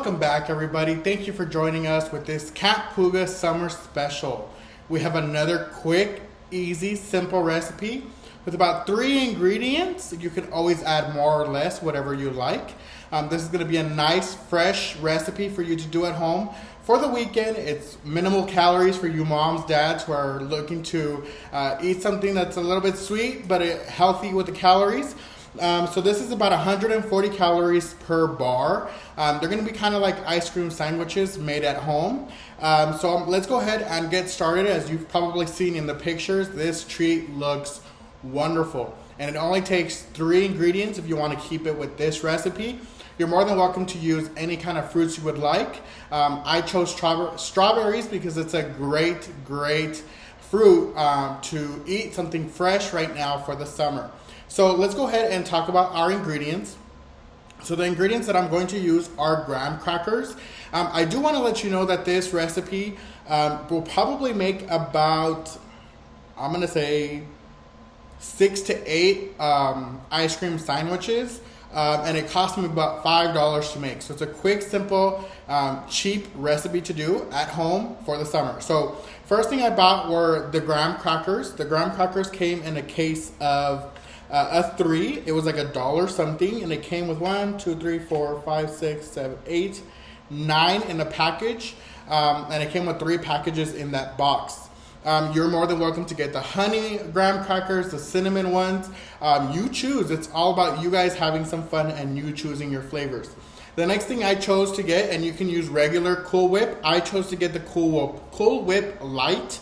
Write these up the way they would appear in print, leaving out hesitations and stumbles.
welcome back everybody. Thank you for joining us with this Cat Puga Summer Special. We have another quick, easy, simple recipe with about 3 ingredients. You can always add more or less, whatever you like. This is going to be a nice, fresh recipe for you to do at home. For the weekend, it's minimal calories for you moms, dads who are looking to eat something that's a little bit sweet but healthy with the calories. So this is about 140 calories per bar. They're going to be kind of like ice cream sandwiches made at home. Let's go ahead and get started. As you've probably seen in the pictures, this treat looks wonderful. And it only takes 3 ingredients if you want to keep it with this recipe. You're more than welcome to use any kind of fruits you would like. I chose strawberries because it's a great fruit to eat something fresh right now for the summer. So let's go ahead and talk about our ingredients. So the ingredients that I'm going to use are graham crackers. I do want to let you know that this recipe will probably make about, I'm going to say 6 to 8 ice cream sandwiches. And it cost me about $5 to make. So it's a quick, simple, cheap recipe to do at home for the summer. So first thing I bought were the graham crackers. The graham crackers came in a case of a 3. It was like $1 something, and it came with 1, 2, 3, 4, 5, 6, 7, 8, 9 in a package, and it came with 3 packages in that box. You're more than welcome to get the honey graham crackers, the cinnamon ones. You choose. It's all about you guys having some fun and you choosing your flavors. The next thing I chose to get, and you can use regular Cool Whip, I chose to get the Cool Whip Light.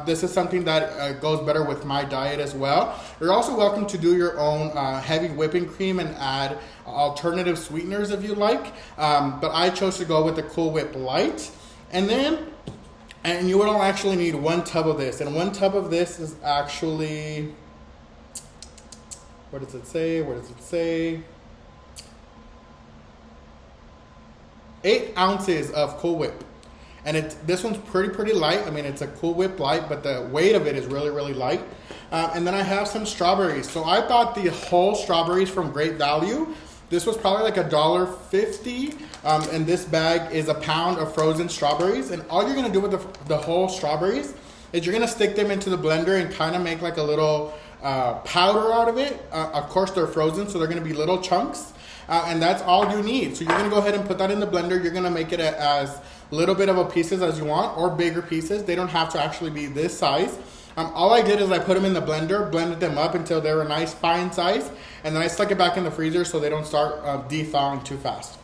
This is something that goes better with my diet as well. You're also welcome to do your own heavy whipping cream and add alternative sweeteners if you like. But I chose to go with the Cool Whip Light. And you will actually need 1 tub of this. And 1 tub of this is actually, what does it say? 8 ounces of Cool Whip. And this one's pretty light. I mean, it's a Cool Whip Light, but the weight of it is really light. And then I have some strawberries. So I bought the whole strawberries from Great Value. This was probably like $1.50. And this bag is a pound of frozen strawberries. And all you're gonna do with the whole strawberries is you're gonna stick them into the blender and kind of make like a little powder out of it. Of course, they're frozen, so they're gonna be little chunks. And that's all you need. So you're gonna go ahead and put that in the blender. You're gonna make it as little bit of a pieces as you want, or bigger pieces. They don't have to actually be this size. All I did is I put them in the blender, blended them up until they were a nice fine size, and then I stuck it back in the freezer so they don't start defouling too fast.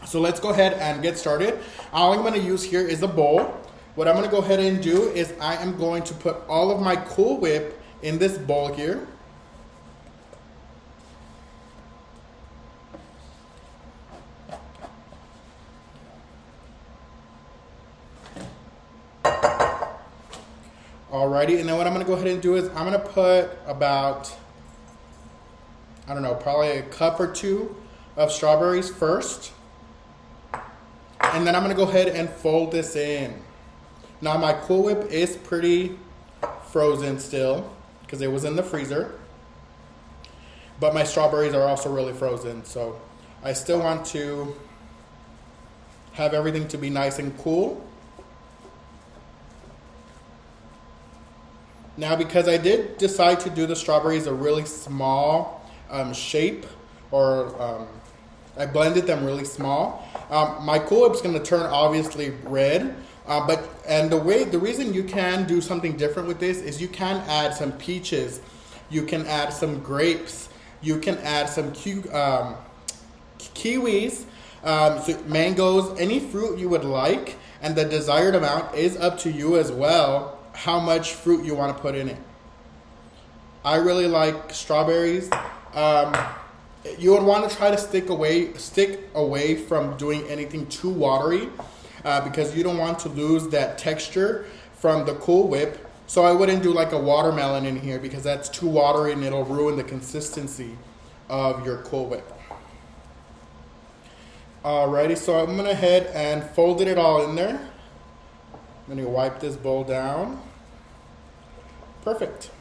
So let's go ahead and get started. All I'm gonna use here is a bowl. What I'm gonna go ahead and do is I am going to put all of my Cool Whip in this bowl here. Alrighty, and then what I'm gonna go ahead and do is I'm gonna put about, I don't know, probably a cup or 2 of strawberries first. And then I'm gonna go ahead and fold this in. Now my Cool Whip is pretty frozen still because it was in the freezer. But my strawberries are also really frozen, so I still want to have everything to be nice and cool. Now, because I did decide to do the strawberries a really small shape, or I blended them really small, my Cool Whip's gonna turn obviously red, the reason you can do something different with this is you can add some peaches, you can add some grapes, you can add some kiwis, so mangoes, any fruit you would like, and the desired amount is up to you as well, how much fruit you want to put in it. I really like strawberries. You would want to try to stick away from doing anything too watery because you don't want to lose that texture from the Cool Whip. So I wouldn't do like a watermelon in here because that's too watery and it'll ruin the consistency of your Cool Whip. Alrighty, so I'm gonna head and folded it all in there. I'm gonna wipe this bowl down. Perfect.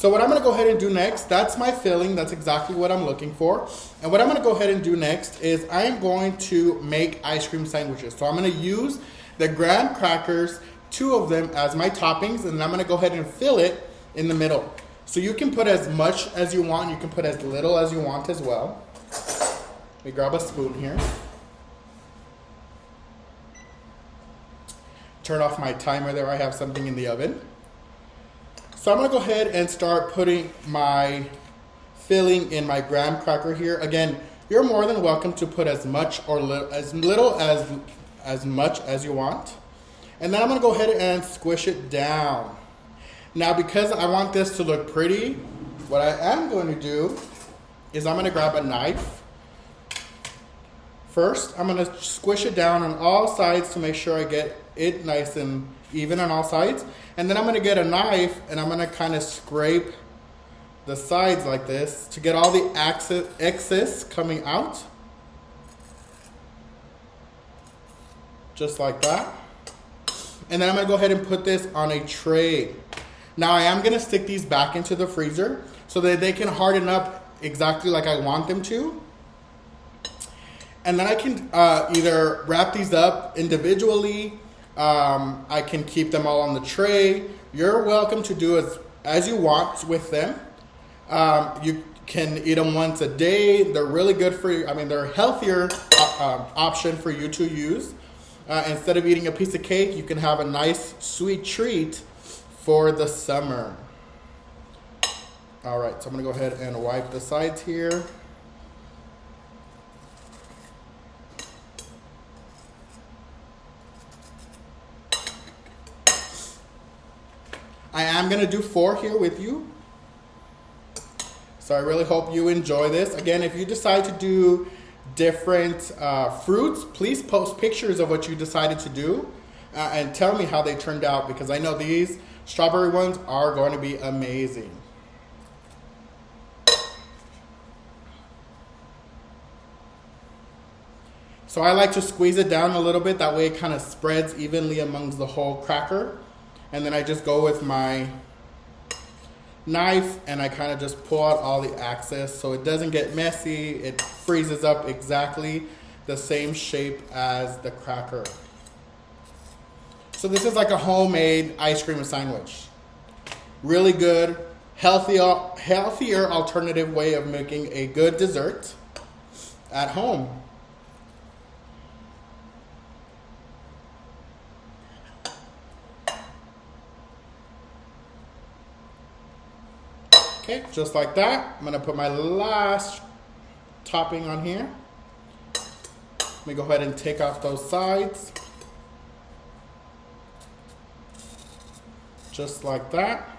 So what I'm gonna go ahead and do next, that's my filling, that's exactly what I'm looking for. And what I'm gonna go ahead and do next is I am going to make ice cream sandwiches. So I'm gonna use the graham crackers, 2 of them as my toppings, and I'm gonna go ahead and fill it in the middle. So you can put as much as you want, you can put as little as you want as well. Let me grab a spoon here. Turn off my timer there, I have something in the oven. So I'm gonna go ahead and start putting my filling in my graham cracker here. Again, you're more than welcome to put as much or as little as much as you want. And then I'm gonna go ahead and squish it down. Now, because I want this to look pretty, what I am going to do is I'm gonna grab a knife. First, I'm gonna squish it down on all sides to make sure I get it nice and even on all sides. And then I'm gonna get a knife and I'm gonna kind of scrape the sides like this to get all the excess coming out. Just like that. And then I'm gonna go ahead and put this on a tray. Now I am gonna stick these back into the freezer so that they can harden up exactly like I want them to. And then I can either wrap these up individually. I can keep them all on the tray. You're welcome to do as you want with them. You can eat them once a day. They're really good for you. I mean, they're a healthier option for you to use. Instead of eating a piece of cake, you can have a nice sweet treat for the summer. All right, so I'm gonna go ahead and wipe the sides here. I am gonna do 4 here with you. So I really hope you enjoy this. Again, if you decide to do different fruits, please post pictures of what you decided to do and tell me how they turned out, because I know these strawberry ones are going to be amazing. So I like to squeeze it down a little bit, that way it kind of spreads evenly amongst the whole cracker. And then I just go with my knife and I kind of just pull out all the excess so it doesn't get messy. It freezes up exactly the same shape as the cracker. So this is like a homemade ice cream sandwich. Really good, healthier alternative way of making a good dessert at home. Okay, just like that. I'm gonna put my last topping on here. Let me go ahead and take off those sides. Just like that.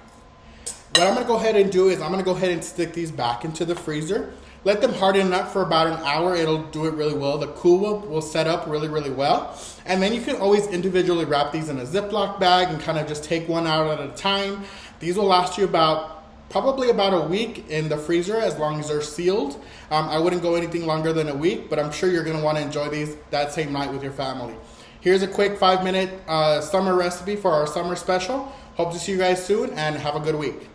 What I'm gonna go ahead and do is I'm gonna go ahead and stick these back into the freezer. Let them harden up for about an hour. It'll do it really well. The cool will set up really, really well. And then you can always individually wrap these in a Ziploc bag and kind of just take one out at a time. These will last you probably about a week in the freezer as long as they're sealed. I wouldn't go anything longer than a week, but I'm sure you're gonna wanna enjoy these that same night with your family. Here's a quick 5-minute summer recipe for our summer special. Hope to see you guys soon and have a good week.